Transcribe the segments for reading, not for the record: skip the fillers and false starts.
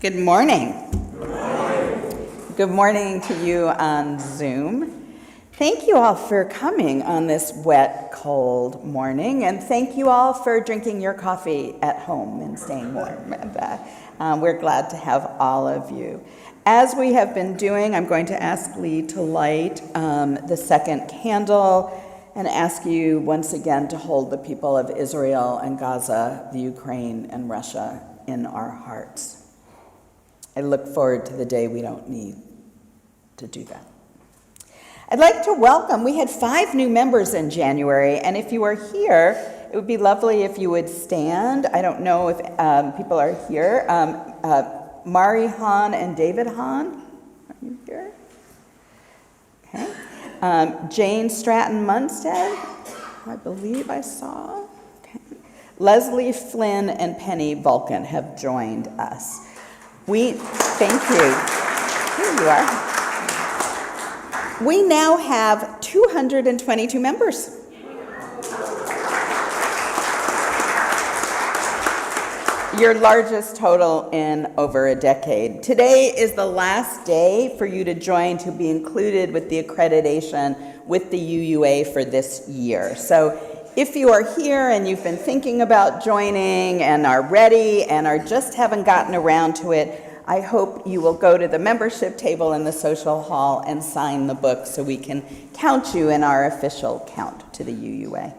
Good morning. Good morning to you on Zoom. Thank you all for coming on this wet, cold morning, and thank you all for drinking your coffee at home and staying warm. And we're glad to have all of you. As we have been doing, I'm going to ask Lee to light the second candle and ask you once again to hold the people of Israel and Gaza, the Ukraine and Russia in our hearts. I look forward to the day we don't need to do that. I'd like to welcome, we had 5 new members in January, and if you are here, it would be lovely if you would stand. I don't know if people are here. Mari Hahn and David Hahn, are you here? Okay. Jane Stratton Munstead, I believe I saw. Okay. Leslie Flynn and Penny Vulcan have joined us. Thank you. Here you are. We now have 222 members. Your largest total in over a decade. Today is the last day for you to join to be included with the accreditation with the UUA for this year. So if you are here and you've been thinking about joining and are ready and are just haven't gotten around to it, I hope you will go to the membership table in the social hall and sign the book so we can count you in our official count to the UUA.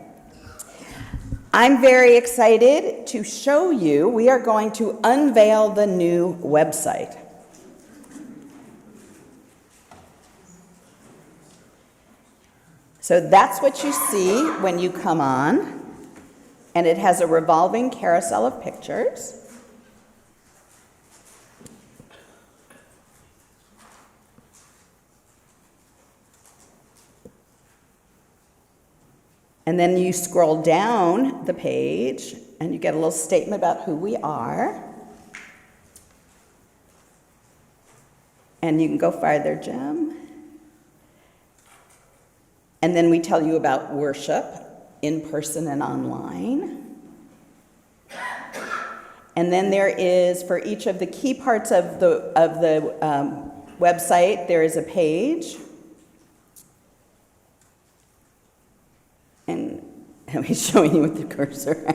I'm very excited to show you, we are going to unveil the new website. So that's what you see when you come on, and it has a revolving carousel of pictures. And then you scroll down the page, and you get a little statement about who we are. And you can go farther, Jim. And then we tell you about worship, in person and online. And then there is, for each of the key parts of the website, there is a page. And I'm showing you with the cursor.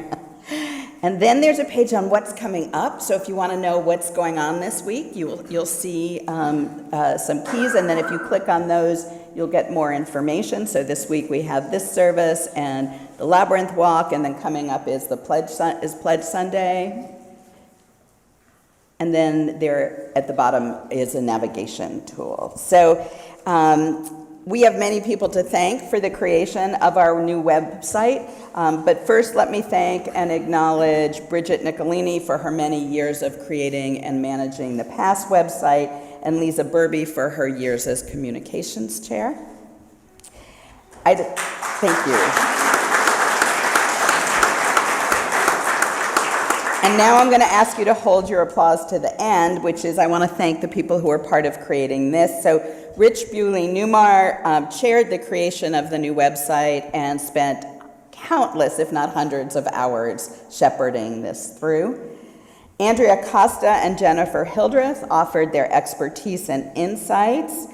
And then there's a page on what's coming up. So if you want to know what's going on this week, you'll see some keys. And then if you click on those, you'll get more information. So this week we have this service and the Labyrinth Walk. And then coming up is the Pledge Sunday. And then there at the bottom is a navigation tool. So we have many people to thank for the creation of our new website, but first let me thank and acknowledge Bridget Nicolini for her many years of creating and managing the past website, and Lisa Burby for her years as communications chair. Thank you. And now I'm going to ask you to hold your applause to the end, which is I want to thank the people who are part of creating this. So Rich Bewley-Newmar chaired the creation of the new website and spent countless, if not hundreds of hours shepherding this through. Andrea Costa and Jennifer Hildreth offered their expertise and insights.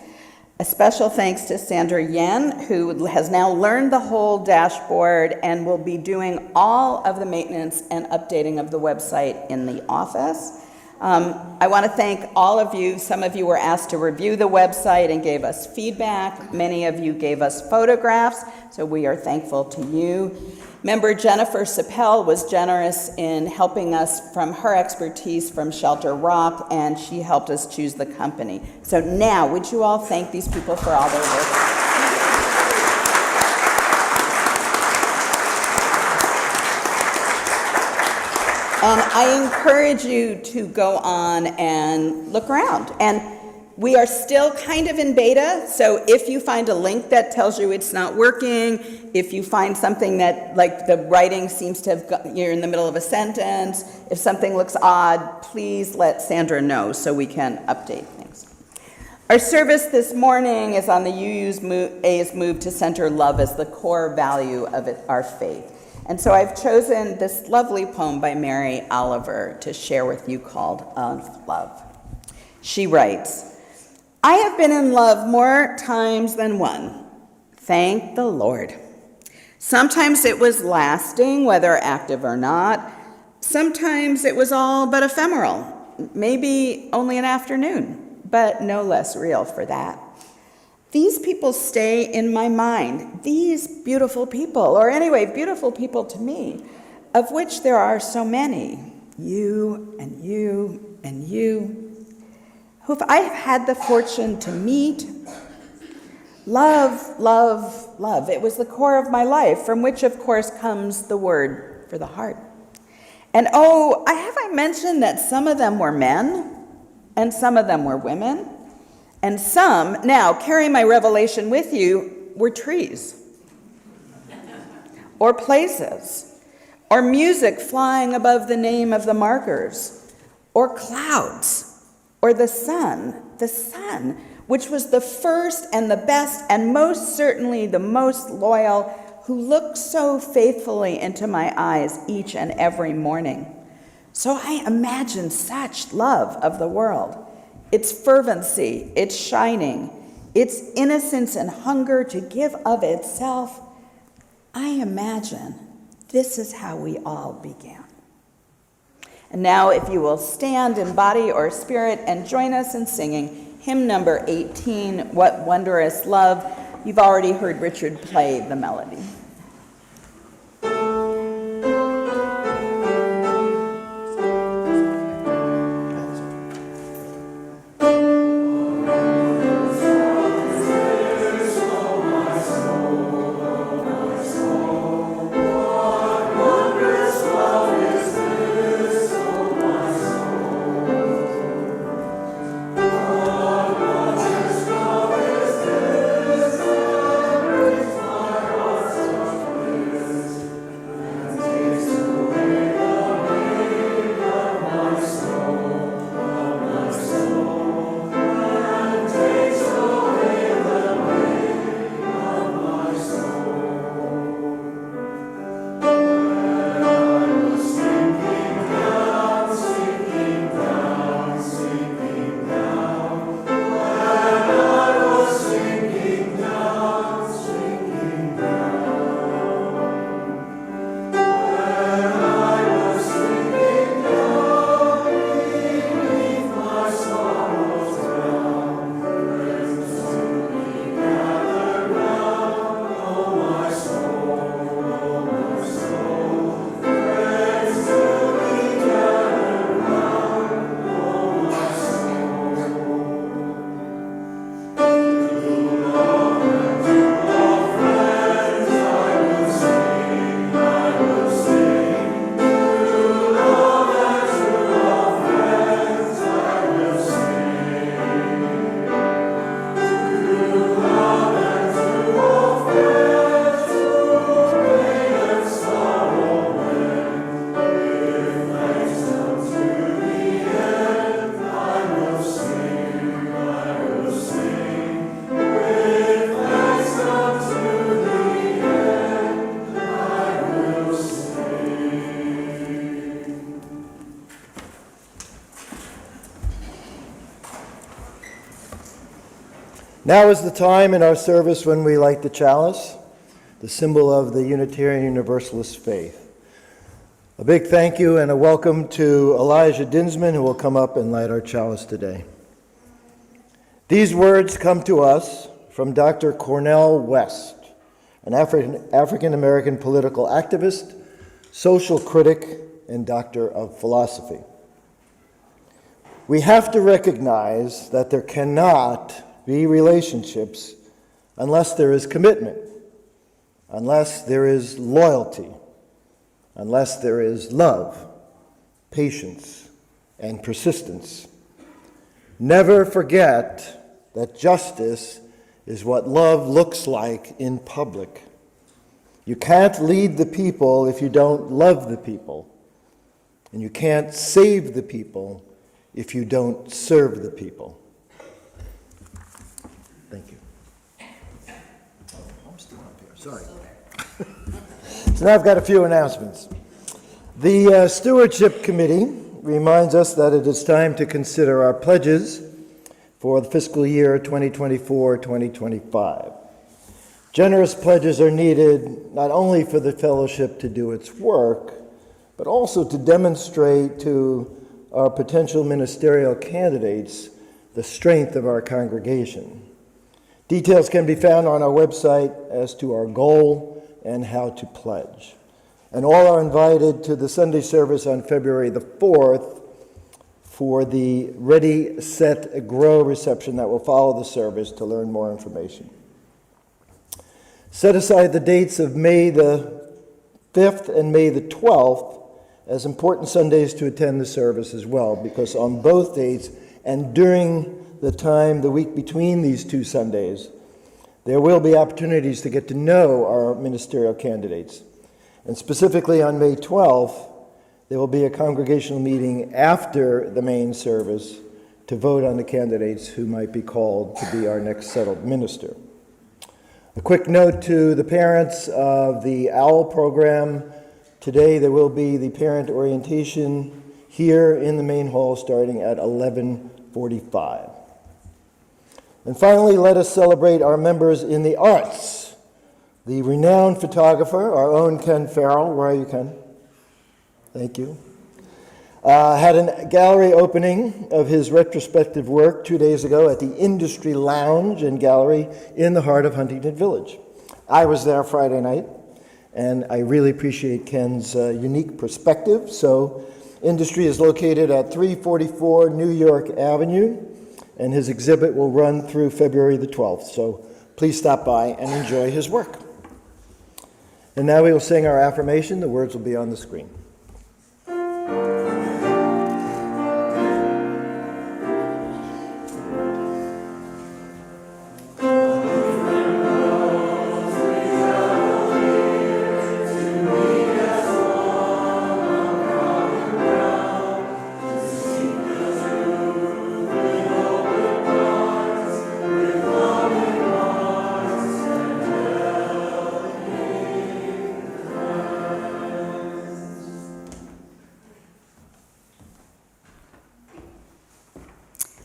A special thanks to Sandra Yen, who has now learned the whole dashboard and will be doing all of the maintenance and updating of the website in the office. I want to thank all of you. Some of you were asked to review the website and gave us feedback. Many of you gave us photographs, so we are thankful to you. Member Jennifer Sapel was generous in helping us from her expertise from Shelter Rock, and she helped us choose the company. So now, would you all thank these people for all their work? And I encourage you to go on and look around. And we are still kind of in beta, so if you find a link that tells you it's not working, if you find something that, like the writing seems to have, you're in the middle of a sentence, if something looks odd, please let Sandra know so we can update things. Our service this morning is on the UUA's move to center love as the core value of our faith. And so I've chosen this lovely poem by Mary Oliver to share with you called Of Love. She writes, I have been in love more times than one. Thank the Lord. Sometimes it was lasting, whether active or not. Sometimes it was all but ephemeral, maybe only an afternoon, but no less real for that. These people stay in my mind, these beautiful people, or anyway, beautiful people to me, of which there are so many, you and you and you, who I've had the fortune to meet. Love, love, love. It was the core of my life, from which, of course, comes the word for the heart. And oh, have I mentioned that some of them were men, and some of them were women? And some, now carry my revelation with you, were trees, or places, or music flying above the name of the markers, or clouds, or the sun, which was the first and the best and most certainly the most loyal, who looked so faithfully into my eyes each and every morning. So I imagine such love of the world. Its fervency, its shining, its innocence and hunger to give of itself. I imagine this is how we all began. And now if you will stand in body or spirit and join us in singing hymn number 18, What Wondrous Love. You've already heard Richard play the melody. Now is the time in our service when we light the chalice, the symbol of the Unitarian Universalist faith. A big thank you and a welcome to Elijah Dinsman, who will come up and light our chalice today. These words come to us from Dr. Cornel West, an African-American political activist, social critic, and doctor of philosophy. We have to recognize that there cannot be relationships unless there is commitment, unless there is loyalty, unless there is love, patience, and persistence. Never forget that justice is what love looks like in public. You can't lead the people if you don't love the people, and you can't save the people if you don't serve the people. Thank you. I'm still up here, sorry. So now I've got a few announcements. The Stewardship Committee reminds us that it is time to consider our pledges for the fiscal year 2024-2025. Generous pledges are needed not only for the fellowship to do its work, but also to demonstrate to our potential ministerial candidates the strength of our congregation. Details can be found on our website as to our goal and how to pledge. And all are invited to the Sunday service on February the 4th for the Ready, Set, Grow reception that will follow the service to learn more information. Set aside the dates of May the 5th and May the 12th as important Sundays to attend the service as well, because on both dates and during the week between these two Sundays, there will be opportunities to get to know our ministerial candidates. And specifically on May 12th, there will be a congregational meeting after the main service to vote on the candidates who might be called to be our next settled minister. A quick note to the parents of the OWL program. Today there will be the parent orientation here in the main hall starting at 11:45. And finally, let us celebrate our members in the arts. The renowned photographer, our own Ken Farrell, where are you, Ken? Thank you. Had a gallery opening of his retrospective work 2 days ago at the Industry Lounge and Gallery in the heart of Huntington Village. I was there Friday night, and I really appreciate Ken's unique perspective. So, Industry is located at 344 New York Avenue, and his exhibit will run through February the 12th. So, please stop by and enjoy his work. And now we will sing our affirmation. The words will be on the screen.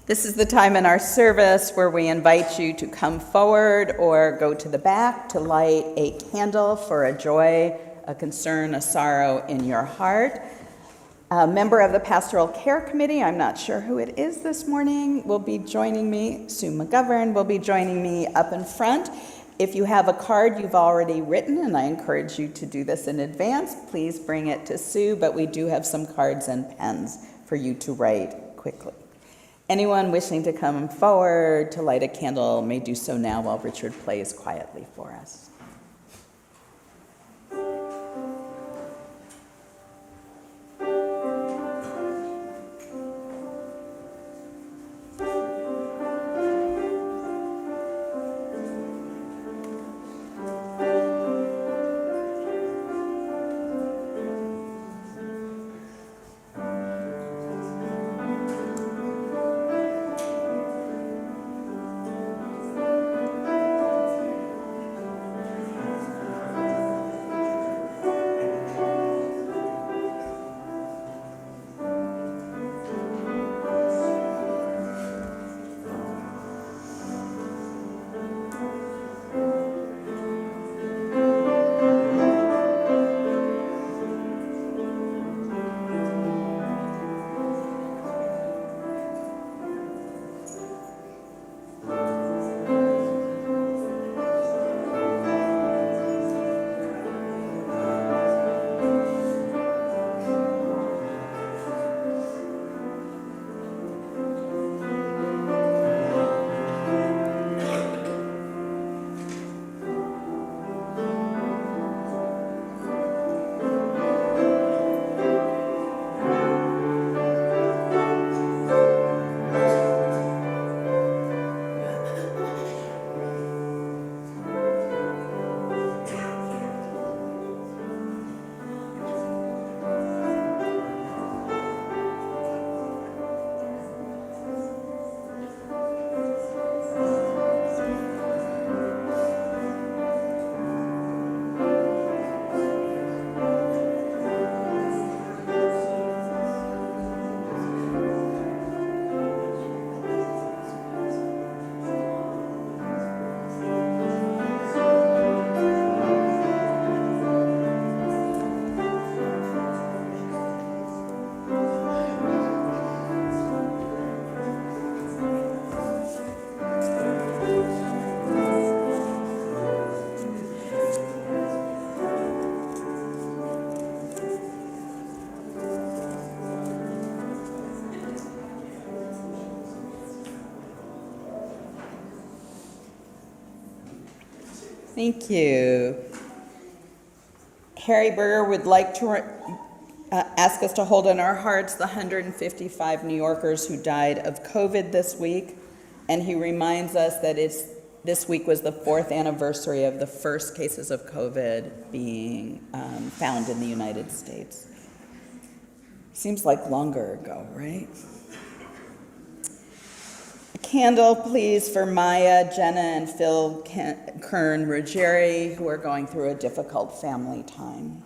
This is the time in our service where we invite you to come forward or go to the back to light a candle for a joy, a concern, a sorrow in your heart. A member of the Pastoral Care Committee, I'm not sure who it is this morning, will be joining me. Sue McGovern will be joining me up in front. If you have a card you've already written, and I encourage you to do this in advance, please bring it to Sue, but we do have some cards and pens for you to write quickly. Anyone wishing to come forward to light a candle may do so now while Richard plays quietly for us. Thank you. Harry Berger would like to ask us to hold in our hearts the 155 New Yorkers who died of COVID this week, and he reminds us that this week was the 4th anniversary of the first cases of COVID being found in the United States. Seems like longer ago, right? A candle, please, for Maya, Jenna, and Phil Kern Ruggieri, who are going through a difficult family time.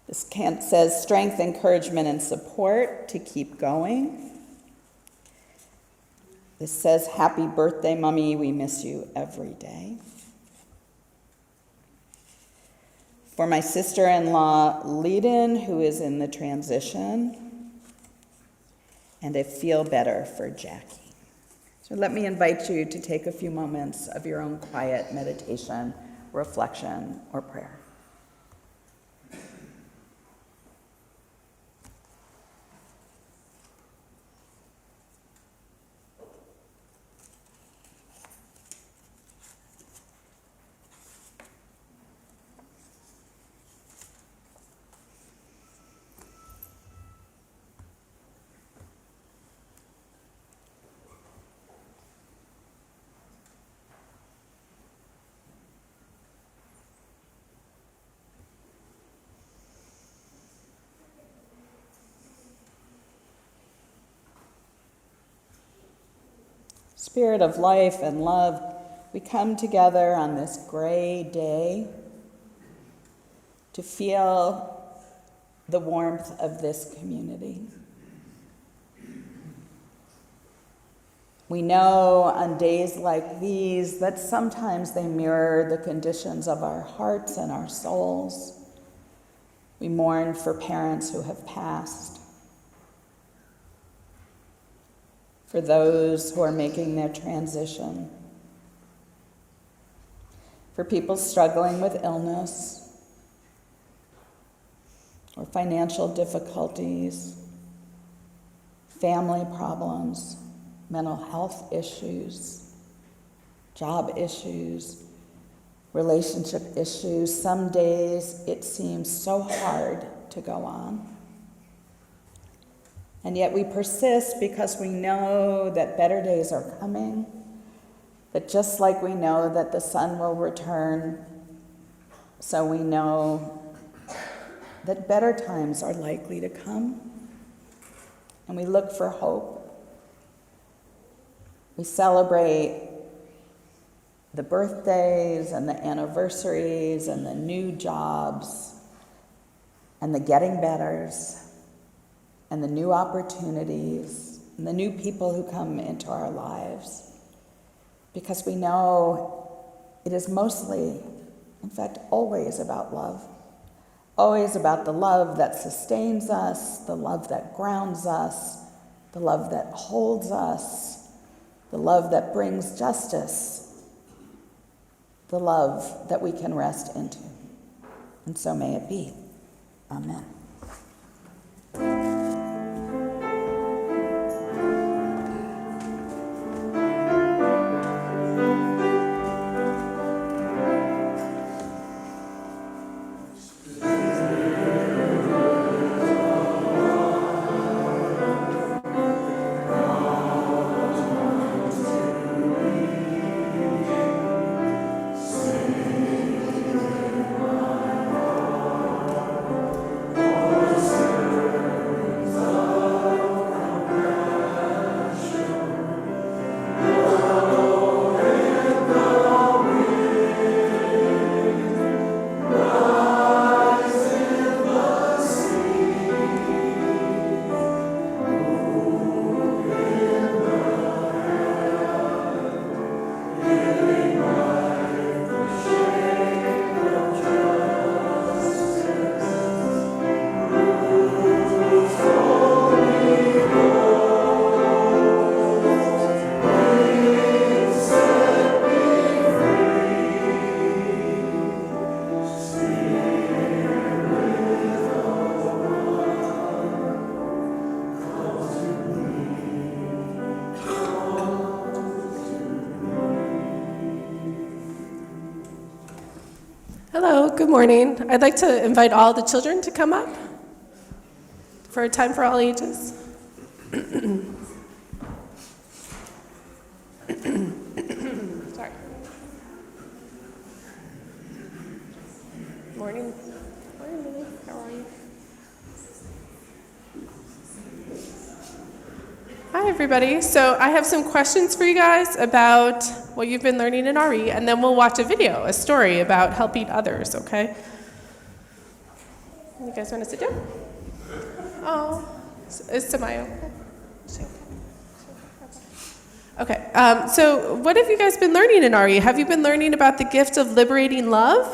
This says strength, encouragement, and support to keep going. This says, happy birthday, Mummy, we miss you every day. For my sister-in-law, Leiden, who is in the transition, and a feel better for Jackie. So let me invite you to take a few moments of your own quiet meditation, reflection, or prayer. Spirit of life and love, we come together on this gray day to feel the warmth of this community. We know on days like these that sometimes they mirror the conditions of our hearts and our souls. We mourn for parents who have passed, for those who are making their transition, for people struggling with illness or financial difficulties, family problems, mental health issues, job issues, relationship issues. Some days it seems so hard to go on. And yet we persist because we know that better days are coming, that just like we know that the sun will return, so we know that better times are likely to come. And we look for hope. We celebrate the birthdays and the anniversaries and the new jobs and the getting betters and the new opportunities, and the new people who come into our lives, because we know it is mostly, in fact, always about love. Always about the love that sustains us, the love that grounds us, the love that holds us, the love that brings justice, the love that we can rest into. And so may it be. Amen. Hello, good morning. I'd like to invite all the children to come up for a time for all ages. Sorry. Morning. Morning, Lily. How are you? Hi, everybody. So I have some questions for you guys about what you've been learning in RE, and then we'll watch a video, a story about helping others, okay? You guys want to sit down? Oh, is Samaya okay? Okay, so what have you guys been learning in RE? Have you been learning about the gift of liberating love?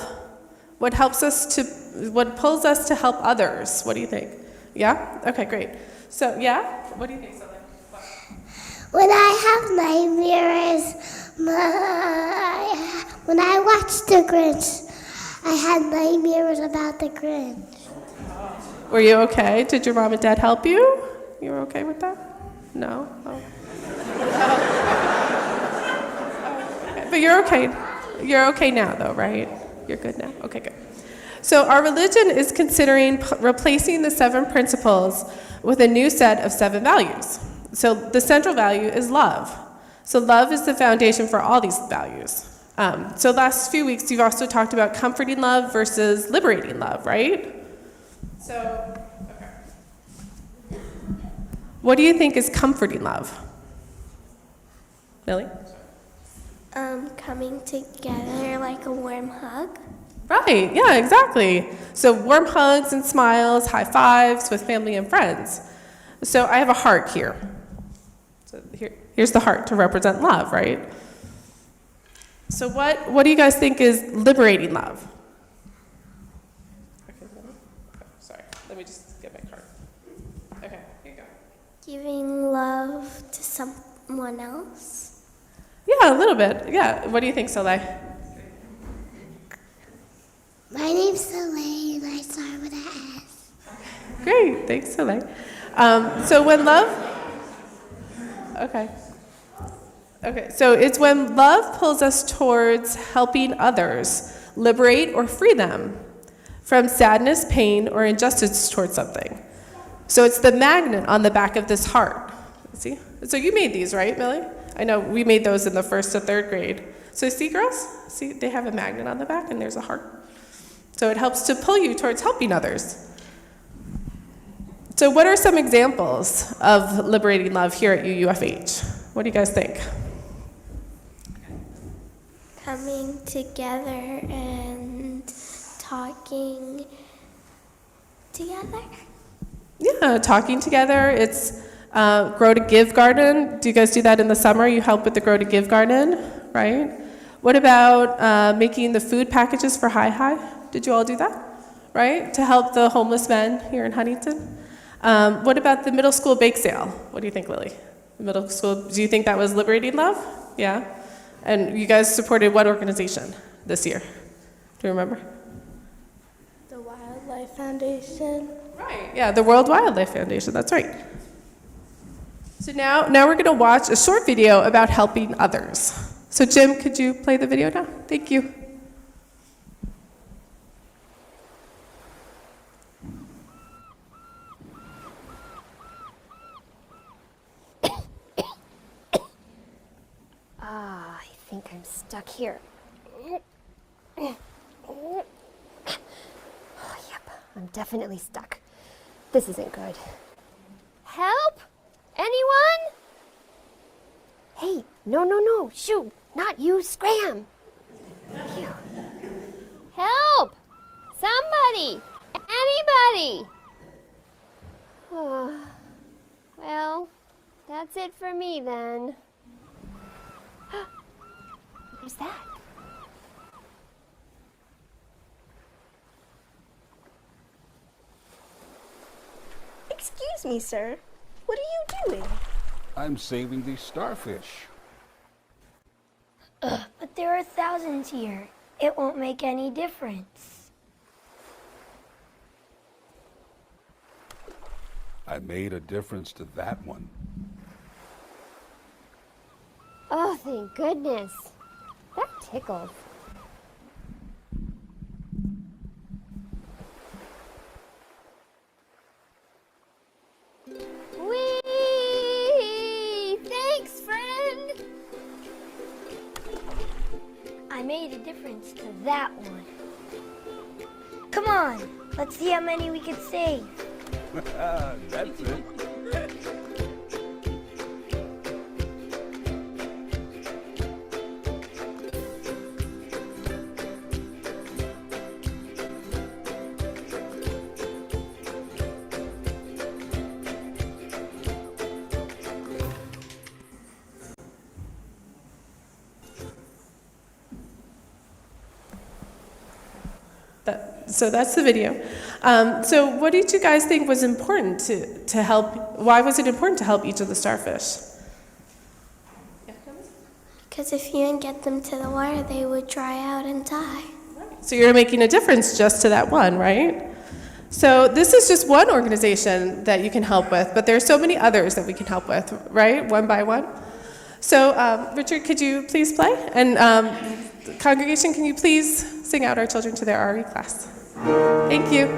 What pulls us to help others? What do you think? Yeah? Okay, great. So, yeah? What do you think, Sophie? When I have nightmares, when I watched The Grinch, I had nightmares about the Grinch. Were you okay? Did your mom and dad help you? You were okay with that? No? Oh. Okay. But you're okay. You're okay now, though, right? You're good now? Okay, good. So our religion is considering replacing the 7 principles with a new set of 7 values. So the central value is love. So love is the foundation for all these values. So last few weeks, you've also talked about comforting love versus liberating love, right? So, okay. What do you think is comforting love? Millie? Coming together like a warm hug. Right, yeah, exactly. So warm hugs and smiles, high fives with family and friends. So I have a heart here. So here's the heart to represent love, right? So what do you guys think is liberating love? Okay, sorry, let me just get my card. Okay, here you go. Giving love to someone else. Yeah, a little bit. Yeah, what do you think, Soleil? My name's Soleil and I start with an S. Great, thanks, Soleil. So when love... Okay, so it's when love pulls us towards helping others liberate or free them from sadness, pain, or injustice towards something. So it's the magnet on the back of this heart. See? So you made these, right, Millie? I know we made those in the 1st to 3rd grade. So see, girls? See, they have a magnet on the back and there's a heart. So it helps to pull you towards helping others. So what are some examples of liberating love here at UUFH? What do you guys think? Coming together and talking together. Yeah, talking together. It's Grow to Give Garden. Do you guys do that in the summer? You help with the Grow to Give Garden, right? What about making the food packages for Hi Hi? Did you all do that? Right? To help the homeless men here in Huntington? What about the middle school bake sale? What do you think, Lily? The middle school, do you think that was liberating love? Yeah? And you guys supported what organization this year? Do you remember? The Wildlife Foundation. Right, yeah, the World Wildlife Foundation, that's right. So now we're going to watch a short video about helping others. So Jim, could you play the video now? Thank you. I think I'm stuck here. Oh, yep, I'm definitely stuck. This isn't good. Help? Anyone? Hey, no, shoot, not you, scram. Phew. Help! Somebody! Anybody! Oh, well, that's it for me then. Who's that? Excuse me, sir. What are you doing? I'm saving these starfish. But there are thousands here. It won't make any difference. I made a difference to that one. Oh, thank goodness. That tickled. that one. Come on, let's see how many we can save. That's it. So that's the video. So what did you guys think was important to help? Why was it important to help each of the starfish? Because if you didn't get them to the water, they would dry out and die. So you're making a difference just to that one, right? So this is just one organization that you can help with, but there's so many others that we can help with, right? One by one. So Richard, could you please play? And congregation, can you please sing out our children to their RE class? Thank you.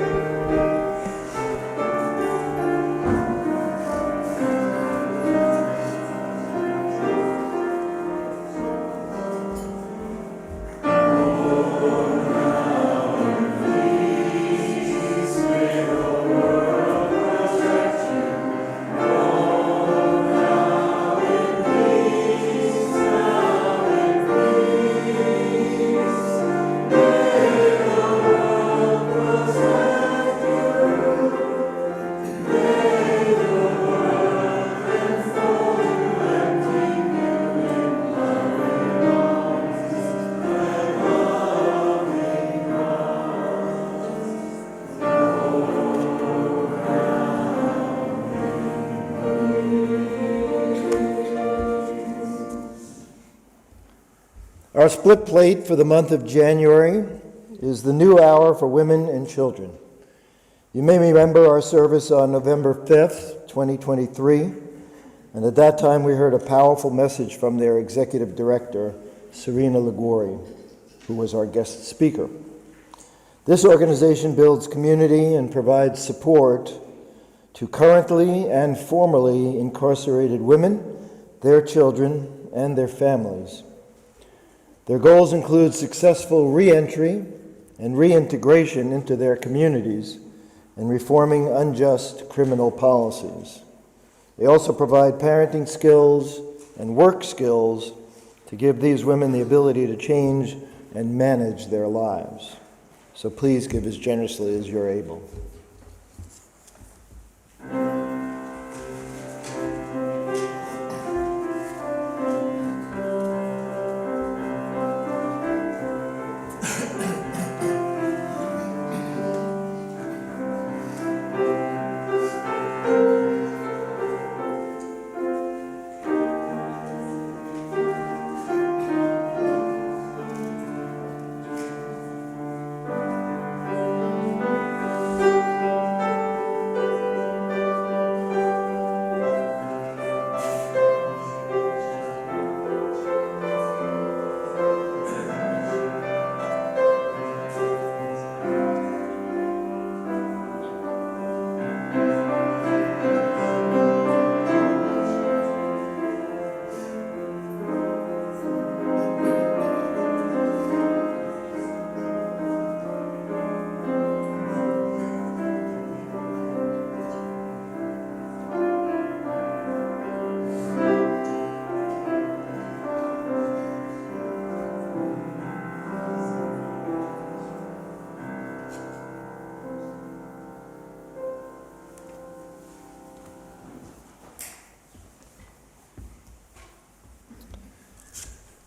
Our split plate for the month of January is the new hour for women and children. You may remember our service on November 5th, 2023, and at that time we heard a powerful message from their executive director, Serena Liguori, who was our guest speaker. This organization builds community and provides support to currently and formerly incarcerated women, their children, and their families. Their goals include successful re-entry and reintegration into their communities and reforming unjust criminal policies. They also provide parenting skills and work skills to give these women the ability to change and manage their lives. So please give as generously as you're able.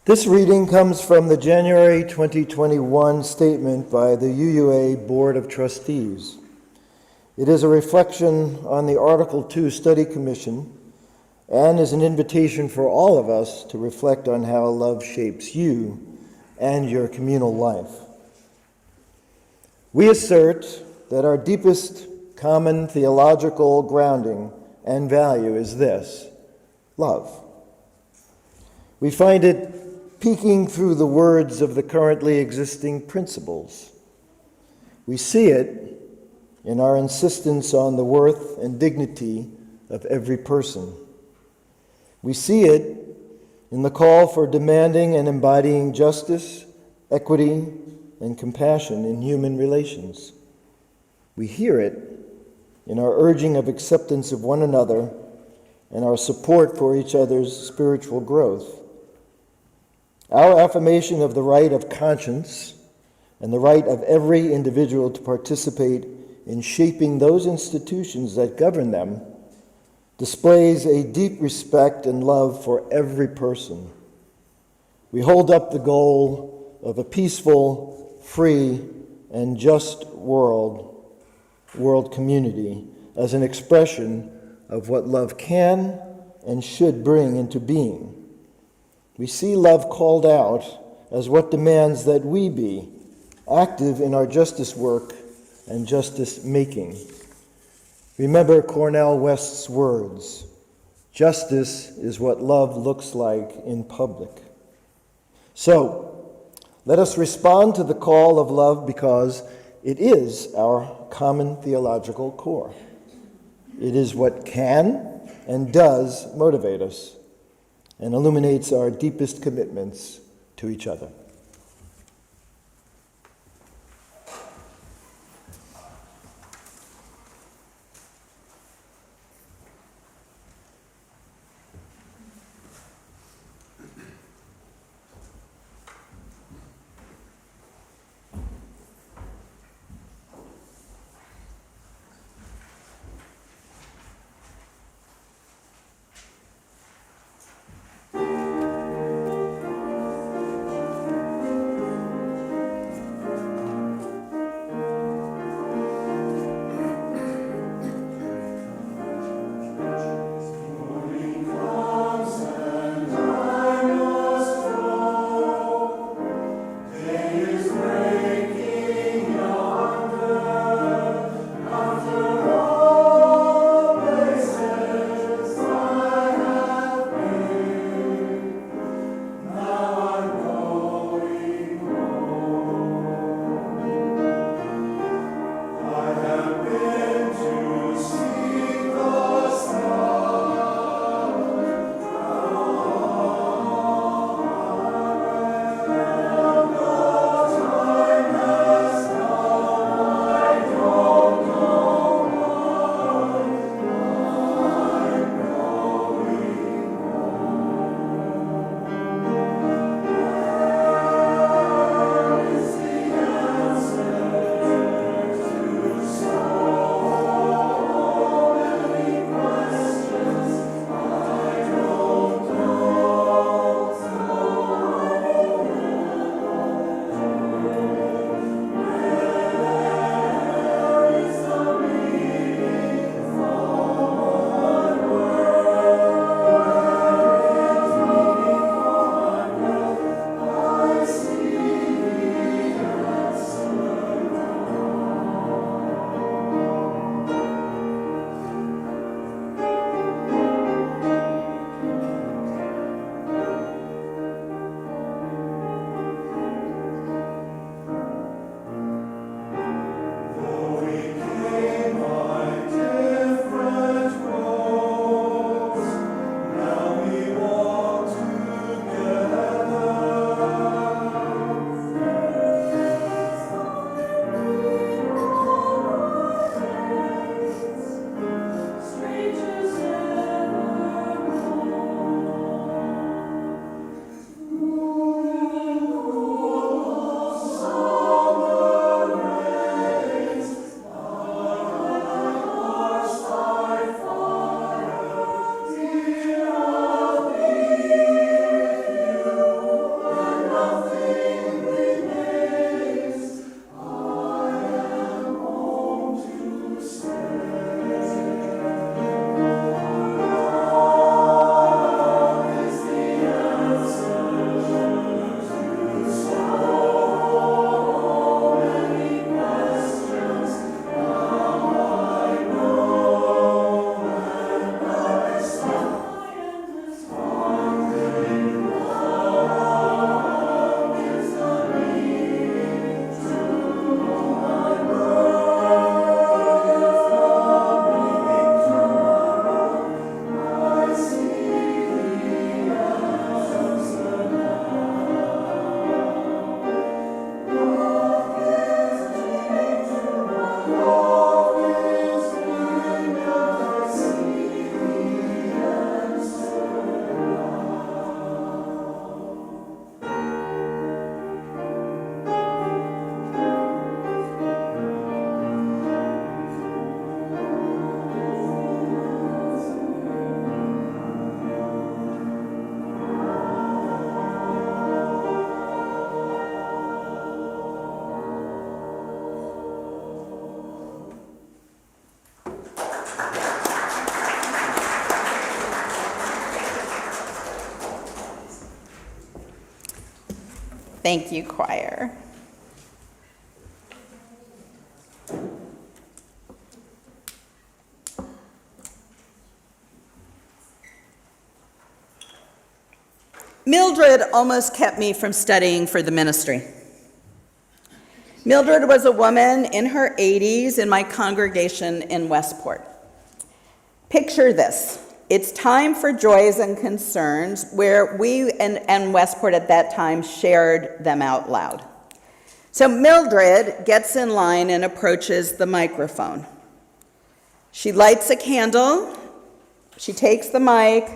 This reading comes from the January 2021 statement by the UUA Board of Trustees. It is a reflection on the Article 2 Study Commission and is an invitation for all of us to reflect on how love shapes you and your communal life. We assert that our deepest common theological grounding and value is this: love. We find it peeking through the words of the currently existing principles. We see it in our insistence on the worth and dignity of every person. We see it in the call for demanding and embodying justice, equity, and compassion in human relations. We hear it in our urging of acceptance of one another and our support for each other's spiritual growth. Our affirmation of the right of conscience and the right of every individual to participate in shaping those institutions that govern them displays a deep respect and love for every person. We hold up the goal of a peaceful, free, and just world community as an expression of what love can and should bring into being. We see love called out as what demands that we be active in our justice work and justice making. Remember Cornel West's words, "Justice is what love looks like in public." So, let us respond to the call of love because it is our common theological core. It is what can and does motivate us and illuminates our deepest commitments to each other. Thank you, choir. Mildred almost kept me from studying for the ministry. Mildred was a woman in her 80s in my congregation in Westport. Picture this. It's time for joys and concerns where we and Westport at that time shared them out loud. So Mildred gets in line and approaches the microphone. She lights a candle, she takes the mic,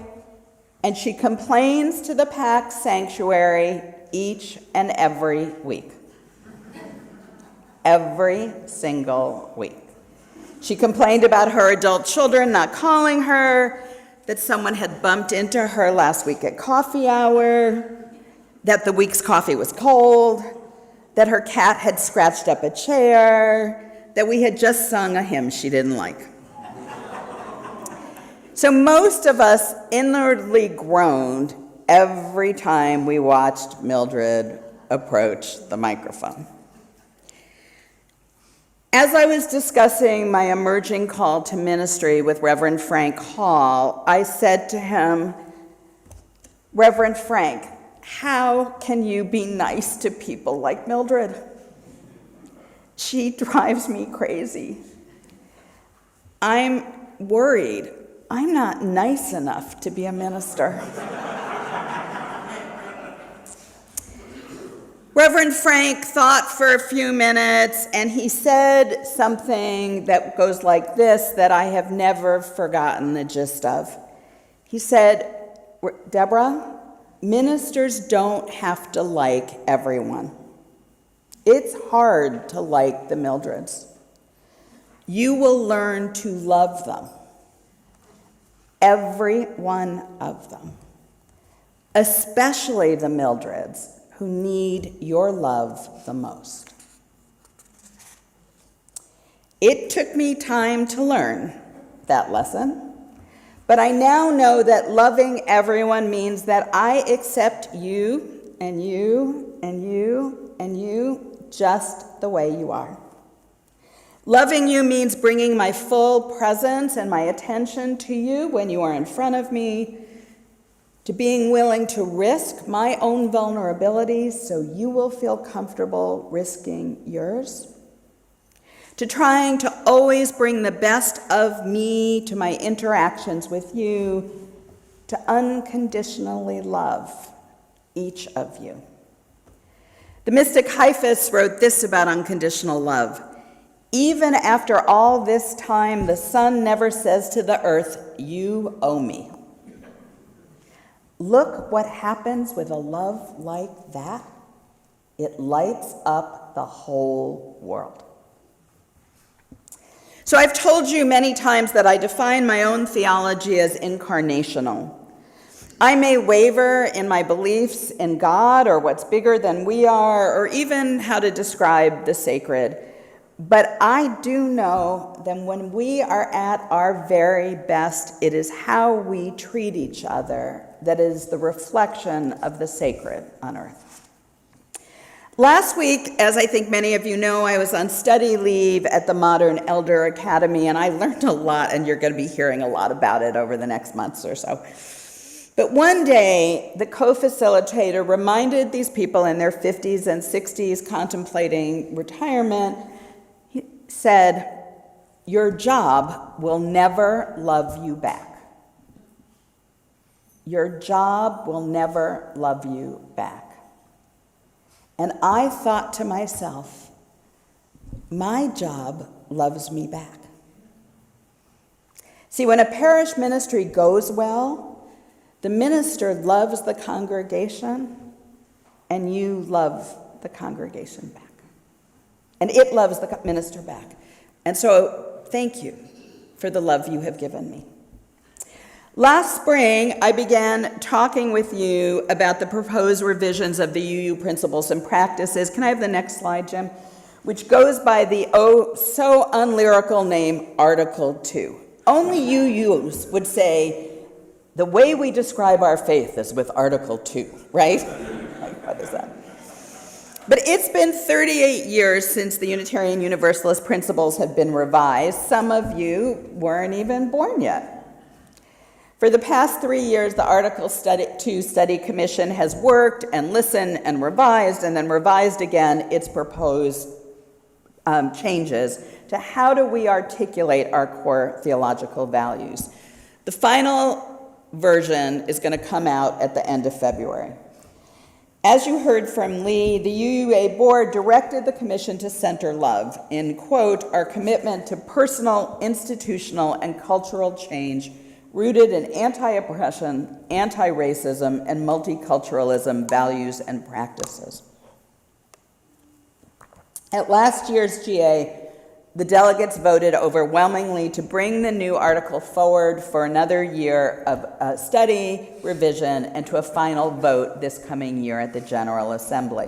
and she complains to the packed sanctuary each and every week. Every single week. She complained about her adult children not calling her, that someone had bumped into her last week at coffee hour, that the week's coffee was cold, that her cat had scratched up a chair, that we had just sung a hymn she didn't like. So most of us inwardly groaned every time we watched Mildred approach the microphone. As I was discussing my emerging call to ministry with Reverend Frank Hall, I said to him, "Reverend Frank, how can you be nice to people like Mildred? She drives me crazy. I'm worried I'm not nice enough to be a minister." Reverend Frank thought for a few minutes, and he said something that goes like this that I have never forgotten the gist of. He said, "Deborah, ministers don't have to like everyone. It's hard to like the Mildreds. You will learn to love them. Every one of them. Especially the Mildreds who need your love the most." It took me time to learn that lesson, but I now know that loving everyone means that I accept you and you and you and you just the way you are. Loving you means bringing my full presence and my attention to you when you are in front of me, to being willing to risk my own vulnerabilities so you will feel comfortable risking yours, to trying to always bring the best of me to my interactions with you, to unconditionally love each of you. The mystic Haiphus wrote this about unconditional love. "Even after all this time, the sun never says to the earth, 'You owe me.' Look what happens with a love like that. It lights up the whole world." So I've told you many times that I define my own theology as incarnational. I may waver in my beliefs in God or what's bigger than we are, or even how to describe the sacred. But I do know that when we are at our very best, it is how we treat each other that is the reflection of the sacred on earth. Last week, as I think many of you know, I was on study leave at the Modern Elder Academy, and I learned a lot, and you're going to be hearing a lot about it over the next months or so. But one day, the co-facilitator reminded these people in their 50s and 60s contemplating retirement. He said, "Your job will never love you back. Your job will never love you back." And I thought to myself, my job loves me back. See, when a parish ministry goes well, the minister loves the congregation, and you love the congregation back. And it loves the minister back. And so, thank you for the love you have given me. Last spring, I began talking with you about the proposed revisions of the UU Principles and Practices. Can I have the next slide, Jim? Which goes by the so unlyrical name Article 2. Only UUs would say, the way we describe our faith is with Article 2, right? Like, what is that? But it's been 38 years since the Unitarian Universalist principles have been revised. Some of you weren't even born yet. For the past 3 years, the Article 2 Study Commission has worked and listened and revised, and then revised again its proposed changes to how do we articulate our core theological values. The final version is going to come out at the end of February. As you heard from Lee, the UUA board directed the commission to center love in, quote, our commitment to personal, institutional, and cultural change rooted in anti-oppression, anti-racism, and multiculturalism values and practices. At last year's GA, the delegates voted overwhelmingly to bring the new article forward for another year of study, revision, and to a final vote this coming year at the General Assembly.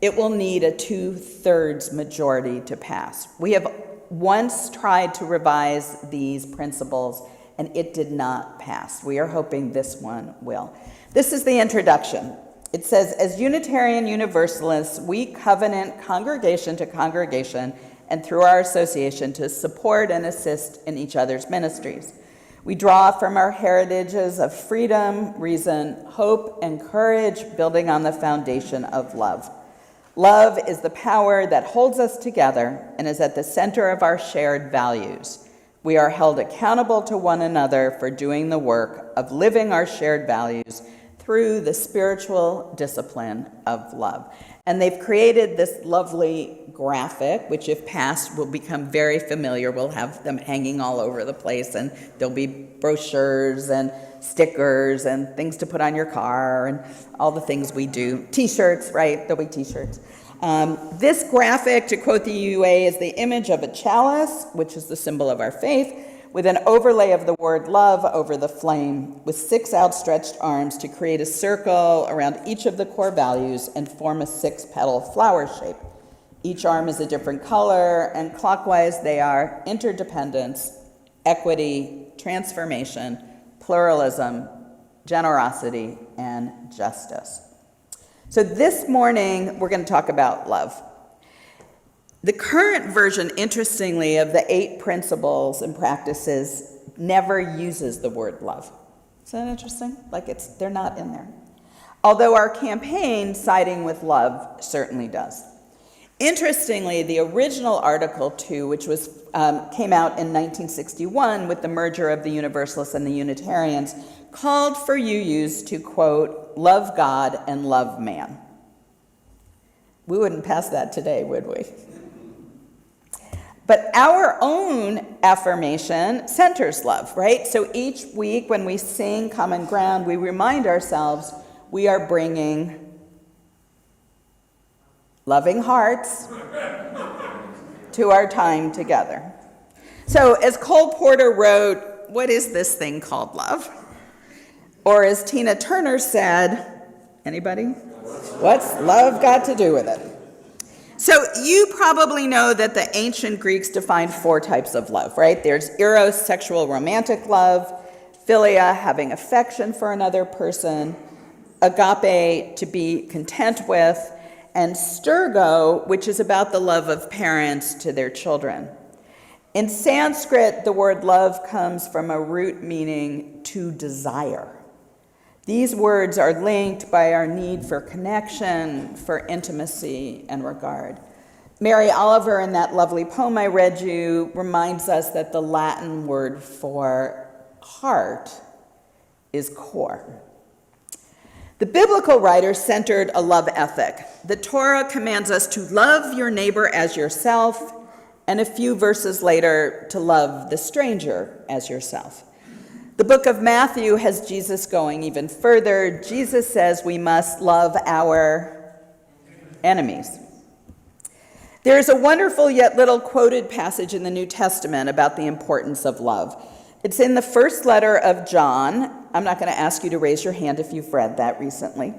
It will need a 2/3 majority to pass. We have once tried to revise these principles, and it did not pass. We are hoping this one will. This is the introduction. It says, as Unitarian Universalists, we covenant congregation to congregation and through our association to support and assist in each other's ministries. We draw from our heritages of freedom, reason, hope, and courage, building on the foundation of love. Love is the power that holds us together and is at the center of our shared values. We are held accountable to one another for doing the work of living our shared values through the spiritual discipline of love. And they've created this lovely graphic, which if passed will become very familiar. We'll have them hanging all over the place, and there'll be brochures and stickers and things to put on your car and all the things we do. T-shirts, right? There'll be T-shirts. This graphic, to quote the UUA, is the image of a chalice, which is the symbol of our faith, with an overlay of the word love over the flame, with 6 outstretched arms to create a circle around each of the core values and form a 6-petal flower shape. Each arm is a different color, and clockwise they are interdependence, equity, transformation, pluralism, generosity, and justice. So this morning, we're going to talk about love. The current version, interestingly, of the 8 principles and practices never uses the word love. Isn't that interesting? Like they're not in there. Although our campaign, Siding with Love, certainly does. Interestingly, the original Article 2, which came out in 1961 with the merger of the Universalists and the Unitarians, called for UUs to, quote, love God and love man. We wouldn't pass that today, would we? But our own affirmation centers love, right? So each week when we sing Common Ground, we remind ourselves we are bringing loving hearts to our time together. So as Cole Porter wrote, what is this thing called love? Or as Tina Turner said, anybody? What's love got to do with it? So you probably know that the ancient Greeks defined 4 types of love, right? There's eros, sexual romantic love, philia, having affection for another person, agape, to be content with, and stergo, which is about the love of parents to their children. In Sanskrit, the word love comes from a root meaning to desire. These words are linked by our need for connection, for intimacy, and regard. Mary Oliver, in that lovely poem I read you, reminds us that the Latin word for heart is cor. The biblical writers centered a love ethic. The Torah commands us to love your neighbor as yourself, and a few verses later, to love the stranger as yourself. The book of Matthew has Jesus going even further. Jesus says we must love our enemies. There is a wonderful yet little quoted passage in the New Testament about the importance of love. It's in the first letter of John. I'm not going to ask you to raise your hand if you've read that recently,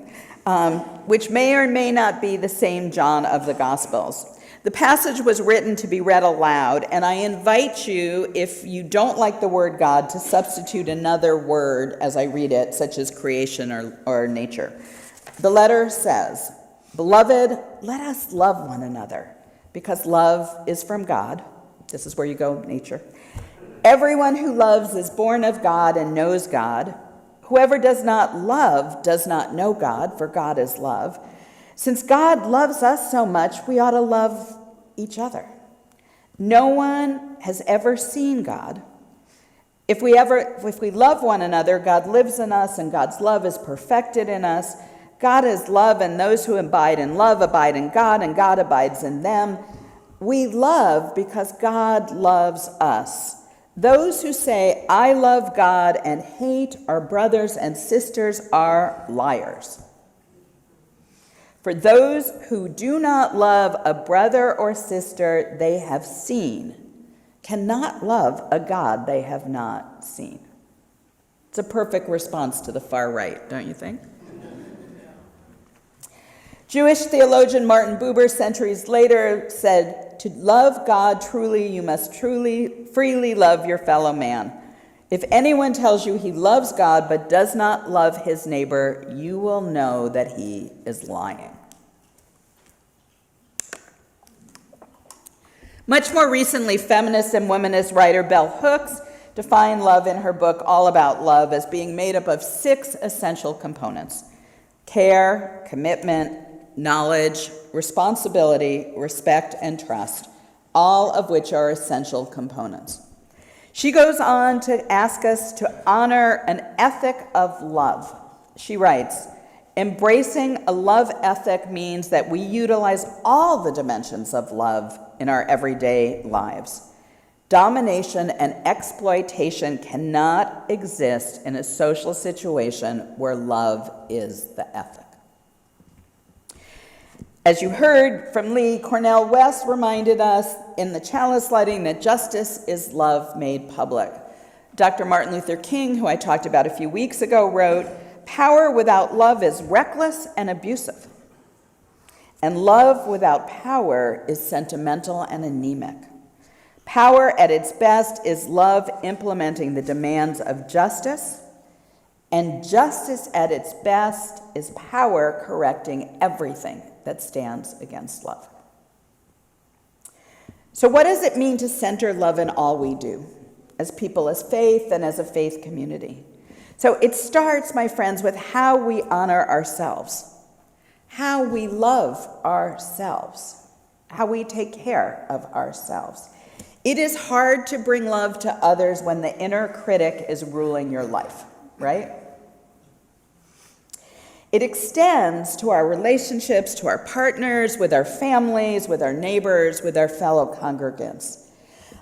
which may or may not be the same John of the Gospels. The passage was written to be read aloud, and I invite you, if you don't like the word God, to substitute another word as I read it, such as creation or nature. The letter says, Beloved, let us love one another, because love is from God. This is where you go, nature. Everyone who loves is born of God and knows God. Whoever does not love does not know God, for God is love. Since God loves us so much, we ought to love each other. No one has ever seen God. If we love one another, God lives in us, and God's love is perfected in us. God is love, and those who abide in love abide in God, and God abides in them. We love because God loves us. Those who say, I love God, and hate our brothers and sisters are liars. For those who do not love a brother or sister they have seen cannot love a God they have not seen. It's a perfect response to the far right, don't you think? Jewish theologian Martin Buber, centuries later, said, to love God truly, you must freely love your fellow man. If anyone tells you he loves God but does not love his neighbor, you will know that he is lying. Much more recently, feminist and womanist writer Bell Hooks defined love in her book All About Love as being made up of 6 essential components: care, commitment, knowledge, responsibility, respect, and trust, all of which are essential components. She goes on to ask us to honor an ethic of love. She writes, embracing a love ethic means that we utilize all the dimensions of love in our everyday lives. Domination and exploitation cannot exist in a social situation where love is the ethic. As you heard from Lee, Cornel West reminded us in the chalice lighting that justice is love made public. Dr. Martin Luther King, who I talked about a few weeks ago, wrote, power without love is reckless and abusive. And love without power is sentimental and anemic. Power at its best is love implementing the demands of justice, and justice at its best is power correcting everything that stands against love. So what does it mean to center love in all we do, as people as faith and as a faith community? So it starts, my friends, with how we honor ourselves, how we love ourselves, how we take care of ourselves. It is hard to bring love to others when the inner critic is ruling your life, right? It extends to our relationships, to our partners, with our families, with our neighbors, with our fellow congregants.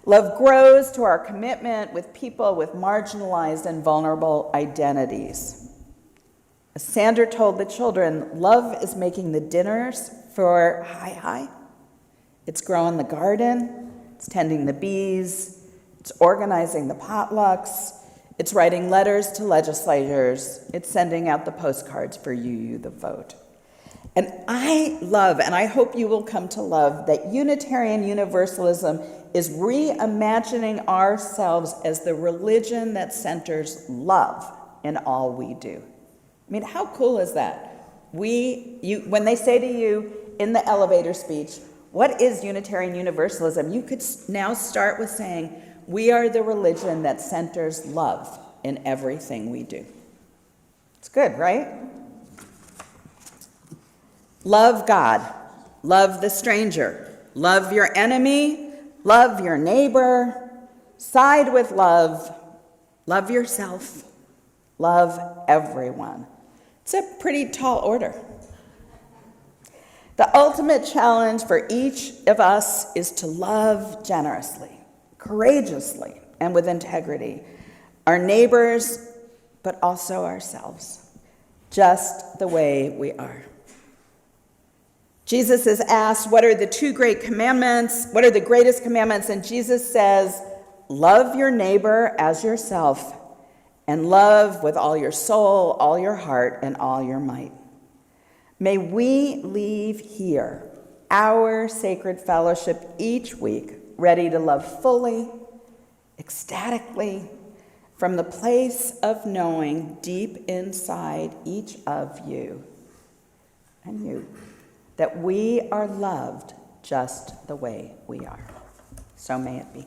Love grows to our commitment with people with marginalized and vulnerable identities. As Sandra told the children, love is making the dinners for Hi. It's growing the garden, it's tending the bees, it's organizing the potlucks, it's writing letters to legislators, it's sending out the postcards for you, the vote. And I love, and I hope you will come to love, that Unitarian Universalism is reimagining ourselves as the religion that centers love in all we do. I mean, how cool is that? When they say to you in the elevator speech, what is Unitarian Universalism? You could now start with saying, we are the religion that centers love in everything we do. It's good, right? Love God, love the stranger, love your enemy, love your neighbor, side with love, love yourself, love everyone. It's a pretty tall order. The ultimate challenge for each of us is to love generously, courageously, and with integrity, our neighbors, but also ourselves, just the way we are. Jesus is asked, what are the 2 great commandments? What are the greatest commandments? And Jesus says, love your neighbor as yourself, and love with all your soul, all your heart, and all your might. May we leave here our sacred fellowship each week ready to love fully, ecstatically, from the place of knowing deep inside each of you and you that we are loved just the way we are. So may it be.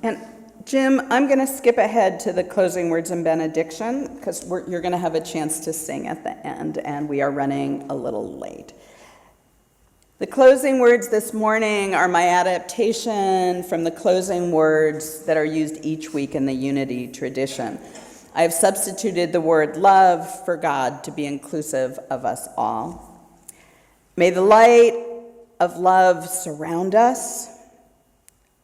And Jim, I'm going to skip ahead to the closing words and benediction because you're going to have a chance to sing at the end, and we are running a little late. The closing words this morning are my adaptation from the closing words that are used each week in the Unity tradition. I have substituted the word love for God to be inclusive of us all. May the light of love surround us.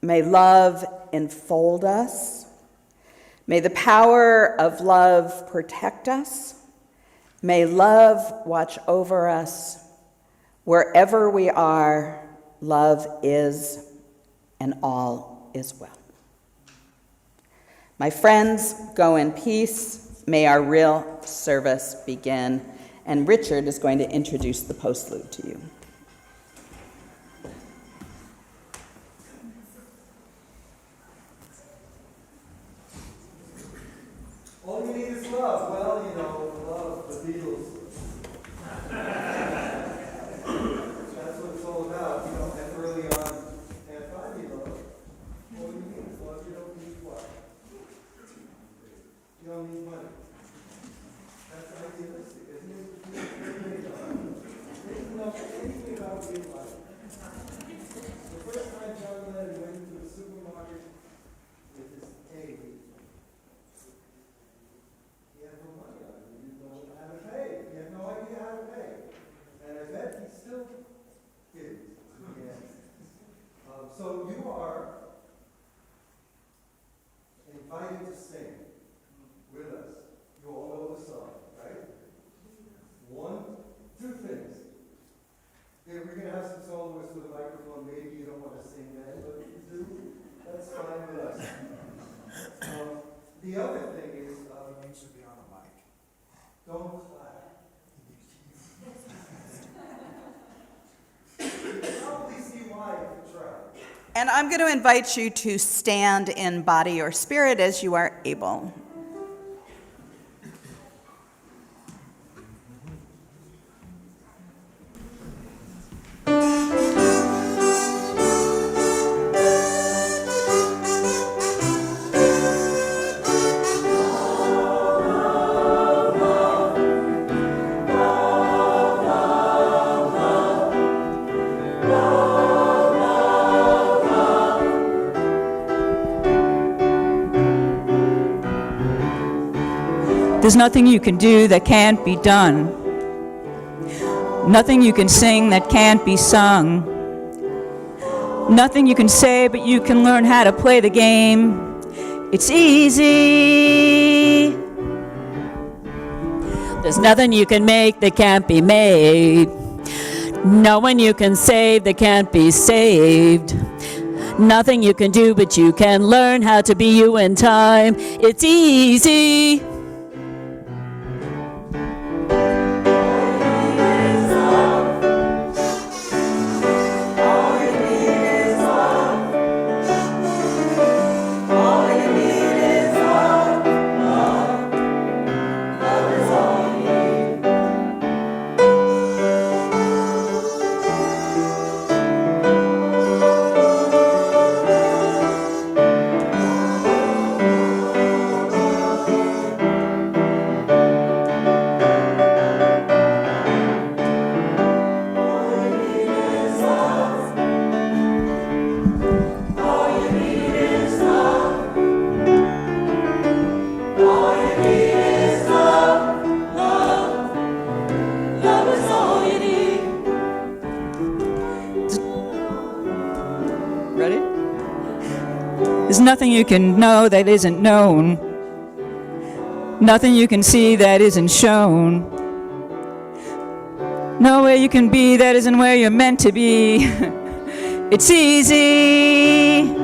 May love enfold us. May the power of love protect us. May love watch over us. Wherever we are, love is, and all is well. My friends, go in peace. May our real service begin. And Richard is going to introduce the postlude to you. All you need is love. Well, love, the Beatles. That's what it's all about. And early on, and find me love. All you need is love. You don't need what? You don't need money. That's idealistic, isn't it? There's not anything about real life. The first time John Lennon went into the supermarket with his egg, he had no money on it. He didn't know how to pay. He had no idea how to pay. And I bet he still didn't. Yeah. So you are invited to sing with us. You all know the song, right? Two things. We're going to have some soloists with a microphone. Maybe you don't want to sing then, but if you do, that's fine with us. The other thing is, It needs to be on a mic. And I'm going to invite you to stand in body or spirit as you are able. There's nothing you can do that can't be done. Nothing you can sing that can't be sung. Nothing you can say, but you can learn how to play the game. It's easy. There's nothing you can make that can't be made. No one you can save that can't be saved. Nothing you can do, but you can learn how to be you in time. It's easy. There's nothing you can know that isn't known. Nothing you can see that isn't shown. Nowhere you can be that isn't where you're meant to be. It's easy.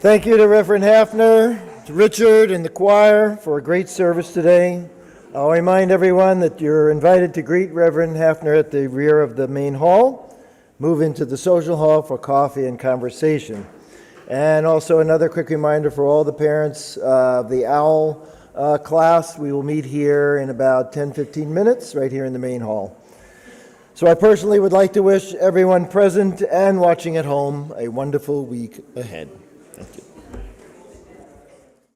Thank you to Reverend Hafner, to Richard, and the choir for a great service today. I'll remind everyone that you're invited to greet Reverend Hafner at the rear of the main hall. Move into the social hall for coffee and conversation. And also another quick reminder for all the parents of the OWL class. We will meet here in about 10-15 minutes right here in the main hall. So I personally would like to wish everyone present and watching at home a wonderful week ahead. Thank you.